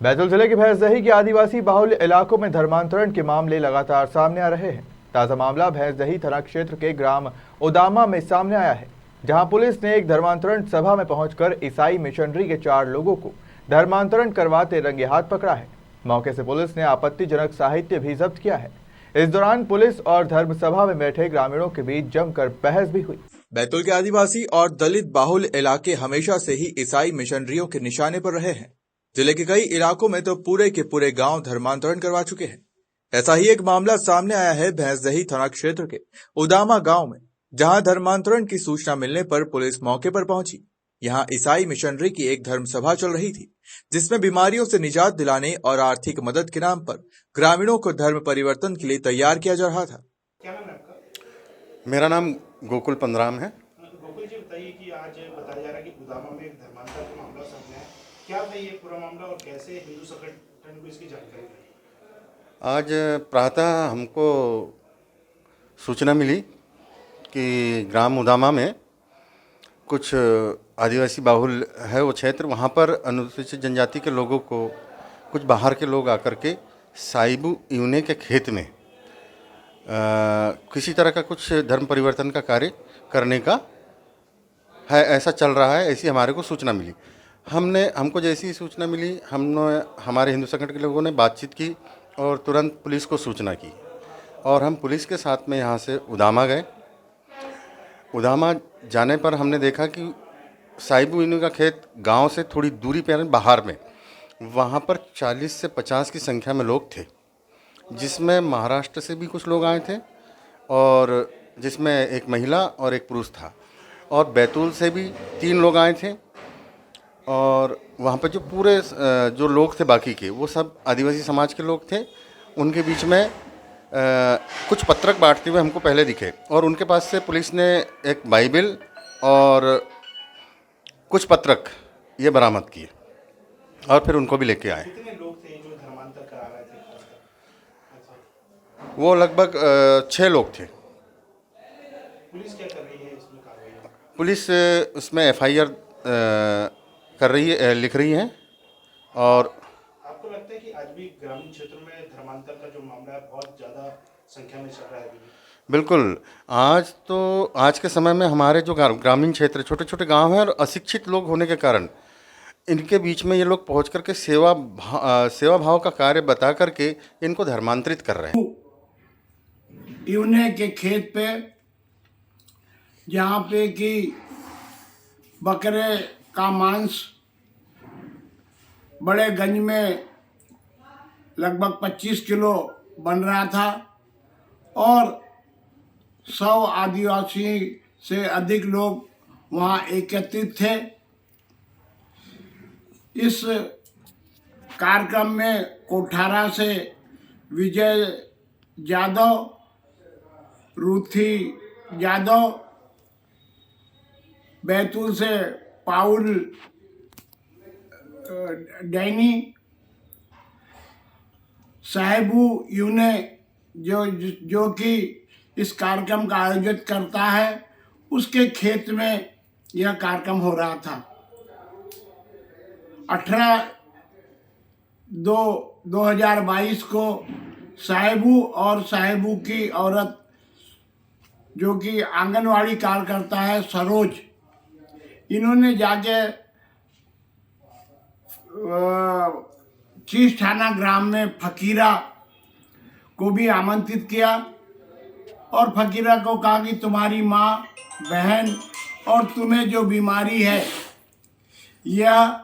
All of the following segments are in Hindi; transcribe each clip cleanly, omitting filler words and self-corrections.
बैतूल जिले के भैंसदही के आदिवासी बाहुल्य इलाकों में धर्मांतरण के मामले लगातार सामने आ रहे हैं। ताजा मामला भैंसदही थाना क्षेत्र के ग्राम उदामा में सामने आया है, जहां पुलिस ने एक धर्मांतरण सभा में पहुंचकर ईसाई मिशनरी के 4 लोगों को धर्मांतरण करवाते रंगे हाथ पकड़ा है। मौके से पुलिस ने आपत्तिजनक साहित्य भी जब्त किया है। इस दौरान पुलिस और धर्म सभा में बैठे ग्रामीणों के बीच जमकर बहस भी हुई। बैतूल के आदिवासी और दलित बाहुल्य इलाके हमेशा से ही ईसाई मिशनरियों के निशाने पर रहे हैं। जिले के कई इलाकों में तो पूरे के पूरे गांव धर्मांतरण करवा चुके हैं। ऐसा ही एक मामला सामने आया है भैंसदही थाना क्षेत्र के उदामा गांव में, जहां धर्मांतरण की सूचना मिलने पर पुलिस मौके पर पहुंची। यहां ईसाई मिशनरी की एक धर्म सभा चल रही थी, जिसमें बीमारियों से निजात दिलाने और आर्थिक मदद के नाम पर ग्रामीणों को धर्म परिवर्तन के लिए तैयार किया जा रहा था। क्या नाम है आपका? मेरा नाम गोकुल पंद्राम है। गोकुल जी, बताइए कि आज बताया जा रहा है कि उदामा में एक धर्मांतर का मामला सामने है। क्या है ये पूरा मामला और कैसे हिंदू संगठन को इसकी जानकारी दी? आज प्रातः हमको सूचना मिली कि ग्राम उदामा में कुछ आदिवासी बाहुल है वो क्षेत्र, वहाँ पर अनुसूचित जनजाति के लोगों को कुछ बाहर के लोग आकर के साइबू यूने के खेत में किसी तरह का कुछ धर्म परिवर्तन का कार्य करने का है, ऐसा चल रहा है, ऐसी हमारे को सूचना मिली। हमको जैसी सूचना मिली, हमारे हिंदू संगठन के लोगों ने बातचीत की और तुरंत पुलिस को सूचना की और हम पुलिस के साथ में यहाँ से उदामा गए। उदामा जाने पर हमने देखा कि साइबू यूने का खेत गांव से थोड़ी दूरी पर बाहर में, वहाँ पर 40 से 50 की संख्या में लोग थे, जिसमें महाराष्ट्र से भी कुछ लोग आए थे और जिसमें एक महिला और एक पुरुष था, और बैतूल से भी 3 लोग आए थे। और वहाँ पर जो पूरे जो लोग थे बाकी के, वो सब आदिवासी समाज के लोग थे। उनके बीच में कुछ पत्रक बांटते हुए हमको पहले दिखे और उनके पास से पुलिस ने एक बाइबल और कुछ पत्रक ये बरामद किए और फिर उनको भी लेके आए। कितने लोग थे जो धर्मांतर करा रहे थे? अच्छा, वो लगभग 6 लोग थे। पुलिस क्या कर रही है इसमें कार्रवाई? पुलिस उसमें FIR कर रही है, लिख रही है। और आपको लगता है कि आज भी ग्रामीण क्षेत्रों में धर्मांतर का जो मामला है बहुत ज्यादा संख्या में चल रहा है अभी भी? बिल्कुल, आज के समय में हमारे जो ग्रामीण क्षेत्र, छोटे छोटे गांव हैं और अशिक्षित लोग होने के कारण इनके बीच में ये लोग पहुंच करके सेवा भाव का कार्य बता करके इनको धर्मांतरित कर रहे हैं। यूने के खेत पे, जहाँ पे कि बकरे का मांस बड़े गंज में लगभग 25 किलो बन रहा था और 100 आदिवासी से अधिक लोग वहाँ एकत्रित थे। इस कार्यक्रम में कोठारा से विजय यादव, रूथी यादव, बैतूल से पाउल डैनी, साहेबू यूने जो कि इस कार्यक्रम का आयोजित करता है, उसके खेत में यह कार्यक्रम हो रहा था। 18/2/2022 को साहेबू और साहेबू की औरत, जो कि आंगनवाड़ी कार्यकर्ता है, सरोज, इन्होंने जाके चीस थाना ग्राम में फकीरा को भी आमंत्रित किया और फकीरा को कहा कि तुम्हारी माँ, बहन और तुम्हें जो बीमारी है, यह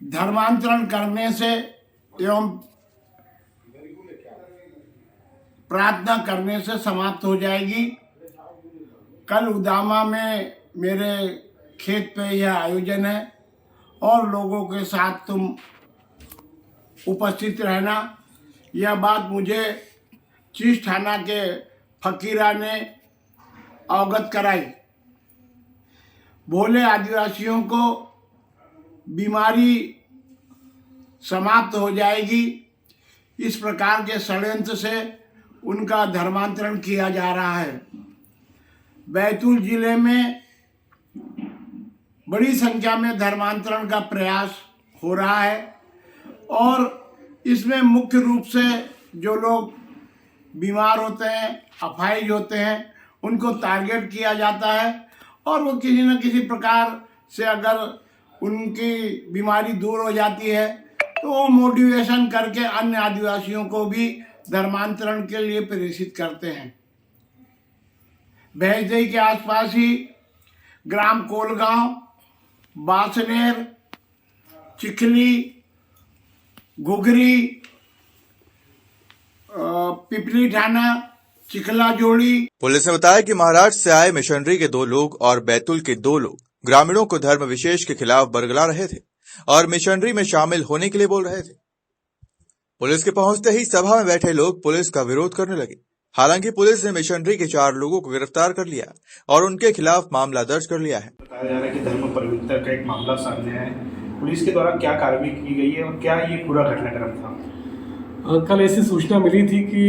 धर्मांतरण करने से एवं प्रार्थना करने से समाप्त हो जाएगी। कल उदामा में मेरे खेत पे यह आयोजन है और लोगों के साथ तुम उपस्थित रहना। यह बात मुझे चीस थाना के फकीरा ने अवगत कराई। भोले आदिवासियों को बीमारी समाप्त हो जाएगी, इस प्रकार के षड्यंत्र से उनका धर्मांतरण किया जा रहा है। बैतूल जिले में बड़ी संख्या में धर्मांतरण का प्रयास हो रहा है। और इसमें मुख्य रूप से जो लोग बीमार होते हैं, अपाहिज होते हैं, उनको टारगेट किया जाता है और वो किसी न किसी प्रकार से अगर उनकी बीमारी दूर हो जाती है तो वो मोटिवेशन करके अन्य आदिवासियों को भी धर्मांतरण के लिए प्रेरित करते हैं। भैंसदेही के आसपास ही ग्राम कोलगांव, बासनेर, चिखली, घुघरी, पिपली थाना, चिखला जोड़ी। पुलिस ने बताया कि महाराष्ट्र से आए मिशनरी के 2 लोग और बैतूल के 2 लोग ग्रामीणों को धर्म विशेष के खिलाफ बरगला रहे थे और मिशनरी में शामिल होने के लिए बोल रहे थे। पुलिस के पहुंचते ही सभा में बैठे लोग पुलिस का विरोध करने लगे। हालांकि पुलिस ने मिशनरी के 4 लोगों को गिरफ्तार कर लिया और उनके खिलाफ मामला दर्ज कर लिया है। बताया जा रहा है कि धर्म परिवर्तन का एक मामला सामने आया है। पुलिस के द्वारा क्या कार्रवाई की गई है और क्या ये पूरा घटनाक्रम था? कल ऐसी सूचना मिली थी कि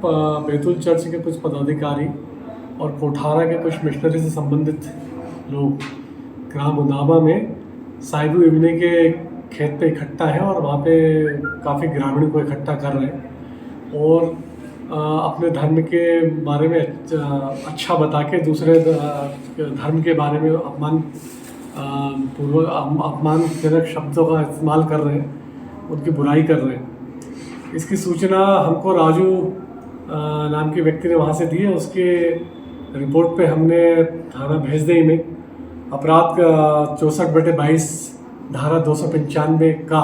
बैतूल चर्च के कुछ पदाधिकारी और कोठारा के कुछ मिशनरी से संबंधित लोग ग्राम उदामा में साहिबू इब्ने के खेत पे इकट्ठा है और वहाँ पे काफ़ी ग्रामीणों को इकट्ठा कर रहे हैं और अपने धर्म के बारे में अच्छा बता के दूसरे धर्म के बारे में अपमानजनक शब्दों का इस्तेमाल कर रहे हैं, उनकी बुराई कर रहे हैं। इसकी सूचना हमको राजू नाम के व्यक्ति ने वहाँ से दी है। उसके रिपोर्ट पे हमने थाना भैंसदेही में अपराध 64/22 धारा 295 का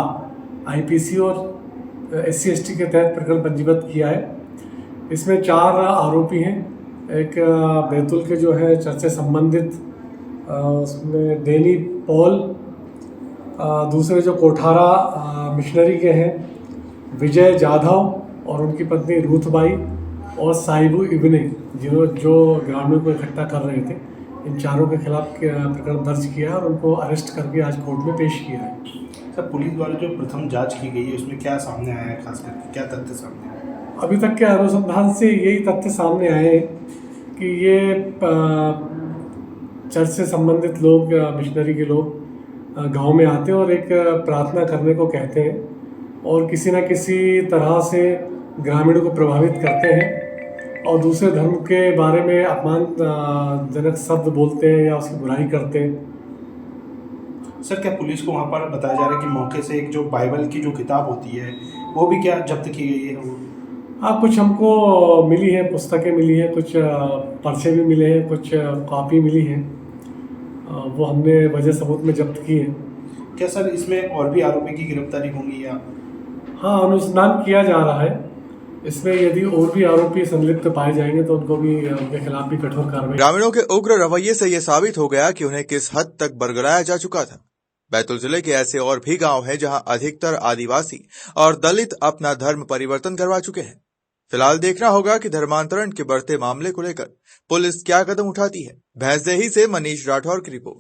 IPC और SC/ST के तहत प्रकरण पंजीबद्ध किया है। इसमें 4 आरोपी हैं। एक बैतूल के जो है चर्च से संबंधित उसमें डेनी पॉल, दूसरे जो कोठारा मिशनरी के हैं विजय जाधव और उनकी पत्नी रूथबाई और साहिबू इब्ने जो ग्रामीणों को इकट्ठा कर रहे थे। इन चारों के खिलाफ प्रकरण दर्ज किया है और उनको अरेस्ट करके आज कोर्ट में पेश किया है। सर, पुलिस द्वारा जो प्रथम जांच की गई है उसमें क्या सामने आया है, खास करके क्या तथ्य सामने आया है? अभी तक के अनुसंधान से यही तथ्य सामने आए हैं कि ये चर्च से संबंधित लोग, मिशनरी के लोग गांव में आते हैं और एक प्रार्थना करने को कहते हैं और किसी न किसी तरह से ग्रामीणों को प्रभावित करते हैं और दूसरे धर्म के बारे में अपमानजनक शब्द बोलते हैं या उसकी बुराई करते हैं। सर, क्या पुलिस को वहाँ पर बताया जा रहा है कि मौके से एक जो बाइबल की जो किताब होती है वो भी क्या जब्त की गई है? हाँ, कुछ हमको मिली है, पुस्तकें मिली हैं, कुछ पर्चे भी मिले हैं, कुछ कॉपी मिली हैं, वो हमने वजह सबूत में जब्त की है। क्या सर इसमें और भी आरोपी की गिरफ्तारी होंगी या? हाँ, अनुसंधान किया जा रहा है। इसमें यदि और भी आरोपी संलिप्त पाए जाएंगे तो उनको भी, उनके खिलाफ भी कठोर कार्रवाई। ग्रामीणों के उग्र रवैये से यह साबित हो गया कि उन्हें किस हद तक बरगलाया जा चुका था। बैतूल जिले के ऐसे और भी गांव हैं जहां अधिकतर आदिवासी और दलित अपना धर्म परिवर्तन करवा चुके हैं। फिलहाल देखना होगा कि धर्मांतरण के बढ़ते मामले को लेकर पुलिस क्या कदम उठाती है। भैंसदेही से मनीष राठौर की रिपोर्ट।